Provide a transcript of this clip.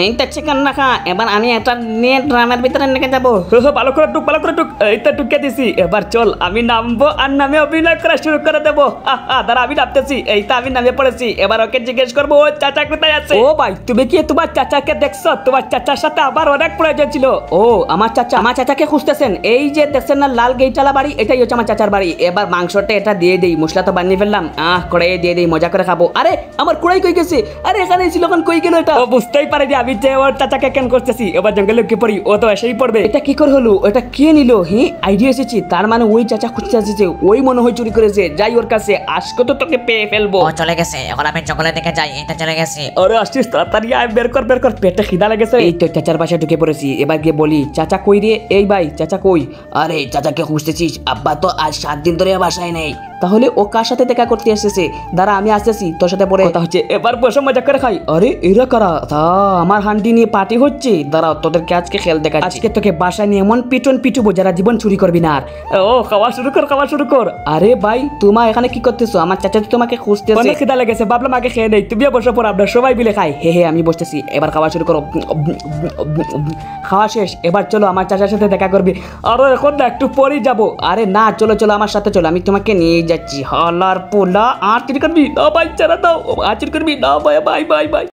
এইটা চিকেন না খা, এবার আমি এটা নিয়ে ড্রামের ভিতরে নিয়ে যাবো। ভালো করে টুক এইটা টুকে দিছি। এবার চল আমি নামবো আর নামে অভিনয় করা শুরু করে দেবো। দাঁড়া আমি নামতেছি। এইটা আমি নামে পড়েছি। এবার ওকে জিজ্ঞেস করবো ও চাচা কোথায় আছে। ও ভাই তুমি কি তোমার চাচাকে দেখছো? তোমার চাচার সাথে আমার অনেক প্রয়োজন ছিল। ও আমার চাচাকে খুঁজতেছেন? এই যে দেখছেন না লাল গেইটালা বাড়ি, এটাই হচ্ছে আমার চাচার বাড়ি। এবার মাংসটা এটা দিয়ে দেই, মশলা তো বানিয়ে ফেললাম, কড়াইয়ে দিয়ে দেই, মজা করে খাবো। আরে আমার কড়াই কই গেছে? আরে এখানেই ছিল, কই গেল এটা? ও বুঝতেই পারে যে আমি যে ওর চাচাকে কেন করতেছি। এবার জঙ্গলে কি পড়ি, ও তো এসেই পড়বে। এটা কি করে হলো? এটা কে নিল? আইডিয়া এসেছি, তার মানে ওই চাচা খুঁজতে এসেছে, ওই মনে হয় চুরি করেছে। যাই ওর কাছে, আজকে তো তোকে পেয়ে ফেলবো। ও চলে গেছে, এখন আমি জঙ্গলের দিকে যাই। এটা চলে গেছে। আরে আসছিস তাড়াতাড়ি আয়, বের কর পেটে খিদা লেগেছে। এই তো চাচার পাশে ঢুকে পড়েছি। এবার গিয়ে বলি, চাচা কই রে? এই ভাই চাচা কই? আরে চাচাকে খুঁজতেছিস? আব্বা তো আজ 7 দিন ধরে বাসায় নেই। তাহলে ও কার সাথে দেখা করতে এসেছে? দাঁড়া আমি আসতেছি, তোর সাথে পরে কথা হচ্ছে। এবার বসে মজা করে খাই। আরে এরা কারা? আমার হান্ডি নিয়ে পার্টি হচ্ছে। দাঁড়াও তোদেরকে আজকে খেল দেখাচ্ছি। আজকে তোকে বাসায় নিয়ে এমন পিটুবো যারা জীবন চুরি করবি না আর। ও খাওয়া শুরু কর। আরে ভাই তোমা এখানে কি করতেছো? আমার চাচা তো তোমাকে খুঁজতেছে। অনেক খিদা লেগেছে, ভাবলাম আগে খেয়ে নেই। তুমিও বসে পড়ো, আমরা সবাই মিলে খাই। হে আমি বসতেছি, এবার খাওয়া শুরু করো। খাওয়া শেষ, এবার চলো আমার চাচার সাথে দেখা করবি। আরে এখন না, একটু পরেই যাবো। আরে না, চলো আমার সাথে চলো, আমি তোমাকে নিয়ে যাচ্ছি। হলার পোলা আর চুরি করবি না ভাই, ছেড়ে দাও। আর চুরি করবি না ভাই। বাই।